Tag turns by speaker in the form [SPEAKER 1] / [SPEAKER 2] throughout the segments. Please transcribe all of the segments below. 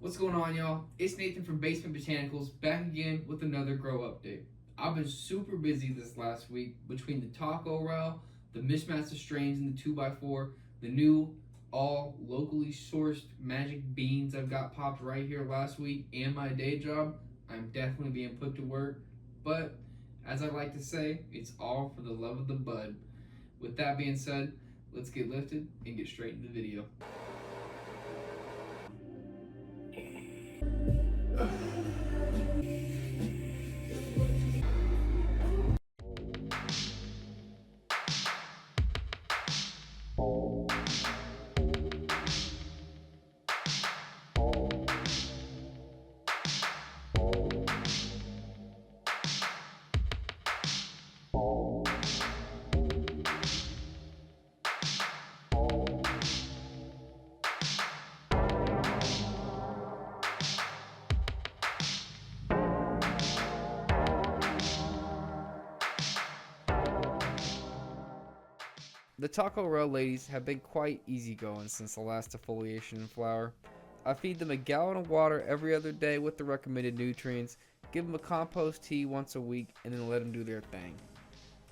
[SPEAKER 1] What's going on, y'all? It's Nathan from Basement Botanicals back again with another grow update. I've been super busy this last week between the Taco Rell, the mismatch of strains in the 2x4, the new all locally sourced magic beans I've got popped right here last week, and my day job. I'm definitely being put to work, but as I like to say, it's all for the love of the bud. With that being said, let's get lifted and get straight into the video. The Taco Rell ladies have been quite easygoing since the last defoliation in flower. I feed them a gallon of water every other day with the recommended nutrients, give them a compost tea once a week, and then let them do their thing.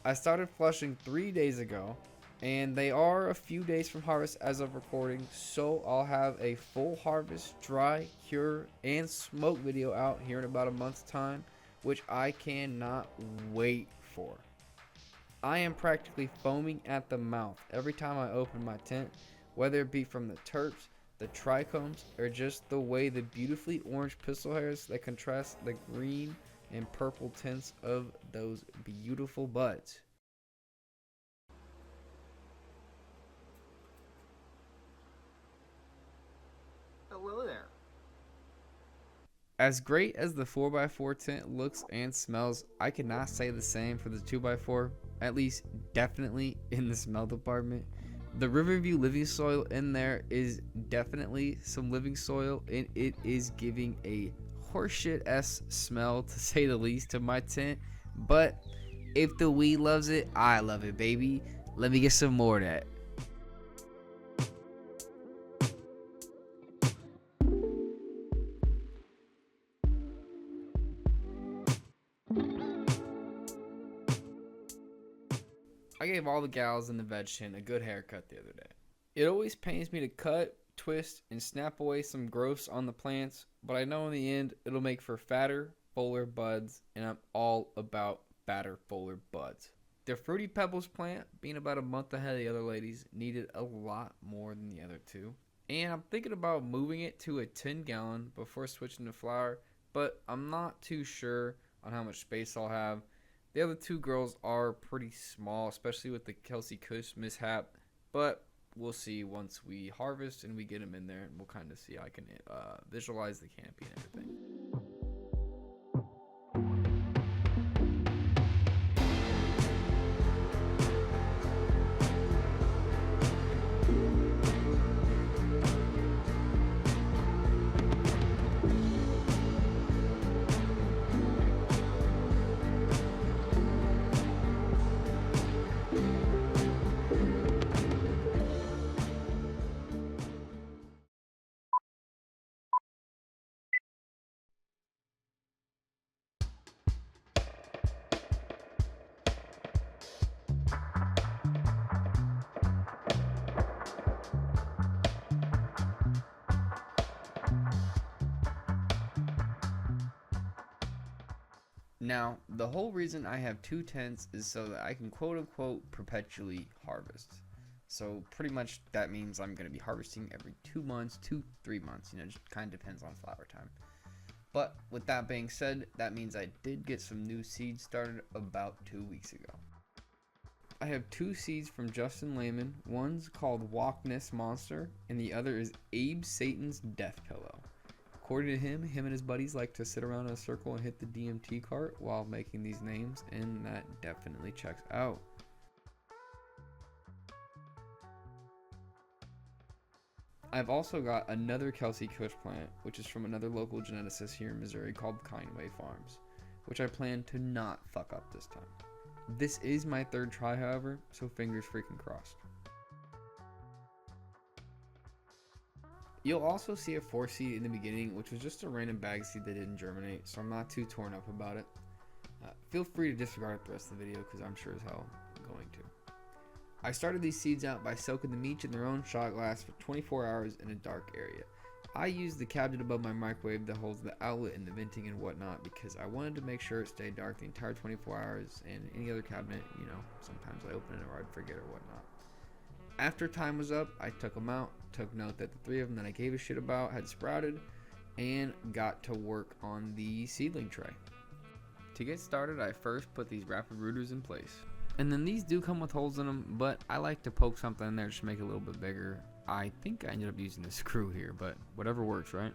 [SPEAKER 1] I started flushing 3 days ago, and they are a few days from harvest as of recording, so I'll have a full harvest, dry, cure, and smoke video out here in about a month's time, which I cannot wait for. I am practically foaming at the mouth every time I open my tent, whether it be from the terps, the trichomes, or just the way the beautifully orange pistol hairs that contrast the green and purple tints of those beautiful buds.
[SPEAKER 2] Hello there.
[SPEAKER 1] As great as the 4x4 tent looks and smells, I cannot say the same for the 2x4, at least definitely in the smell department. The Riverview living soil in there is definitely some living soil, and it is giving a horseshit-esque smell, to say the least, to my tent. But if the weed loves it, I love it, baby. Let me get some more of that. I gave all the gals in the veg tent a good haircut the other day. It always pains me to cut, twist, and snap away some growths on the plants, but I know in the end it'll make for fatter, fuller buds, and I'm all about fatter, fuller buds. The Fruity Pebbles plant, being about a month ahead of the other ladies, needed a lot more than the other two. And I'm thinking about moving it to a 10-gallon before switching to flower, but I'm not too sure on how much space I'll have. The other two girls are pretty small, especially with the Kelsey Kush mishap, but we'll see once we harvest and we get them in there, and we'll kind of see how I can visualize the canopy and everything. Now, the whole reason I have two tents is so that I can quote unquote perpetually harvest. So pretty much that means I'm going to be harvesting every 2 months, 3 months, it just kind of depends on flower time. But with that being said, that means I did get some new seeds started about 2 weeks ago. I have two seeds from Justin Lehman. One's called Walkness Monster, and the other is Abe Satan's Death Pillow. According to him and his buddies like to sit around in a circle and hit the DMT cart while making these names, and that definitely checks out. I've also got another Kelsey Kush plant, which is from another local geneticist here in Missouri called Kindway Farms, which I plan to not fuck up this time. This is my third try, however, so fingers freaking crossed. You'll also see a 4 seed in the beginning, which was just a random bag seed that didn't germinate, so I'm not too torn up about it. Feel free to disregard the rest of the video because I'm sure as hell going to. I started these seeds out by soaking them each in their own shot glass for 24 hours in a dark area. I used the cabinet above my microwave that holds the outlet and the venting and whatnot because I wanted to make sure it stayed dark the entire 24 hours, and any other cabinet, sometimes I open it or I'd forget or whatnot. After time was up, I took them out, took note that the 3 of them that I gave a shit about had sprouted, and got to work on the seedling tray. To get started, I first put these rapid rooters in place. And then these do come with holes in them, but I like to poke something in there just to make it a little bit bigger. I think I ended up using a screw here, but whatever works, right?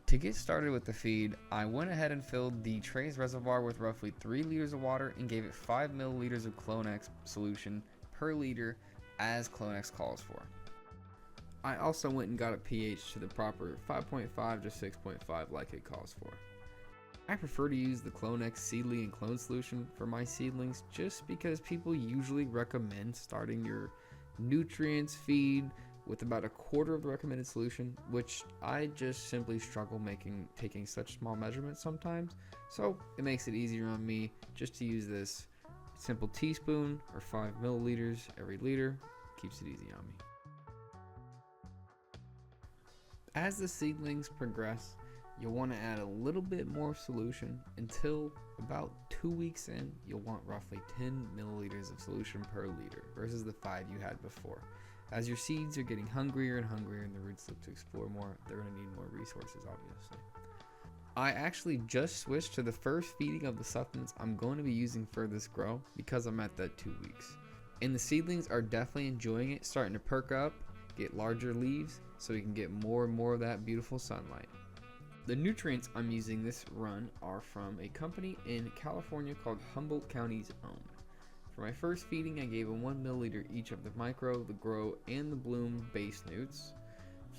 [SPEAKER 1] To get started with the feed, I went ahead and filled the tray's reservoir with roughly 3 liters of water and gave it 5 milliliters of Clonex solution per liter as Clonex calls for. I also went and got a pH to the proper 5.5 to 6.5 like it calls for. I prefer to use the Clonex seedling and clone solution for my seedlings just because people usually recommend starting your nutrients feed with about a quarter of the recommended solution, which I just simply struggle taking such small measurements sometimes, so it makes it easier on me just to use this simple teaspoon or 5 milliliters every liter. Keeps it easy on me. As the seedlings progress, you'll want to add a little bit more solution until about 2 weeks in, you'll want roughly 10 milliliters of solution per liter versus the 5 you had before. As your seeds are getting hungrier and hungrier and the roots look to explore more, they're going to need more resources, obviously. I actually just switched to the first feeding of the supplements I'm going to be using for this grow because I'm at that 2 weeks. And the seedlings are definitely enjoying it, starting to perk up, get larger leaves, so we can get more and more of that beautiful sunlight. The nutrients I'm using this run are from a company in California called Humboldt County's Own. For my first feeding, I gave them 1 milliliter each of the micro, the grow, and the bloom base newts,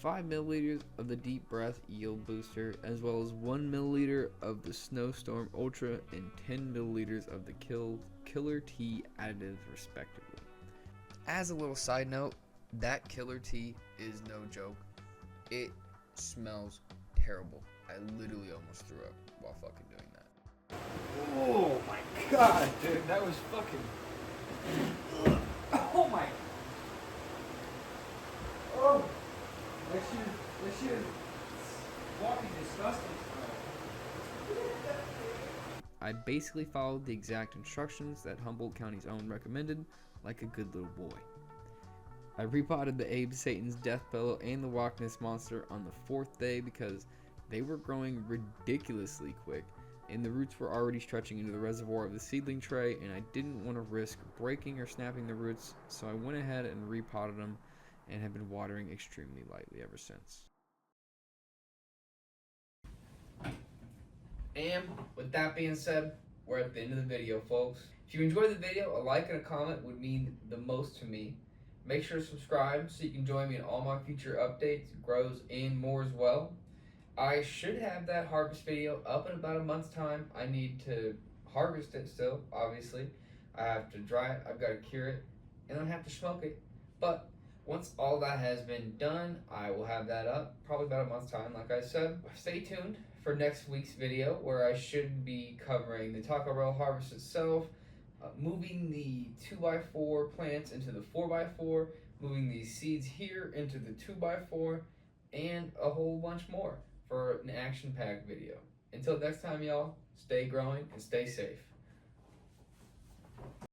[SPEAKER 1] 5 milliliters of the deep breath yield booster, as well as 1 milliliter of the snowstorm ultra and 10 milliliters of the killer tea additives respectively. As a little side note, that killer tea is no joke. It smells terrible. I literally almost threw up while fucking doing that.
[SPEAKER 2] Oh my god, dude, that was fucking. Oh my. Oh, that shit is walking disgusting.
[SPEAKER 1] I basically followed the exact instructions that Humboldt County's Own recommended, like a good little boy. I repotted the Abe Satan's Death Pillow and the Loch Ness Monster on the 4th day because they were growing ridiculously quick, and the roots were already stretching into the reservoir of the seedling tray, and I didn't want to risk breaking or snapping the roots, so I went ahead and repotted them and have been watering extremely lightly ever since. And with that being said, we're at the end of the video, folks. If you enjoyed the video, a like and a comment would mean the most to me. Make sure to subscribe so you can join me in all my future updates, grows, and more as well. I should have that harvest video up in about a month's time. I need to harvest it still, obviously. I have to dry it, I've got to cure it, and I have to smoke it. But once all that has been done, I will have that up, probably about a month's time, like I said. Stay tuned for next week's video where I should be covering the Taco Rell harvest itself, moving the 2x4 plants into the 4x4, moving these seeds here into the 2x4, and a whole bunch more for an action-packed video. Until next time, y'all, stay growing and stay safe.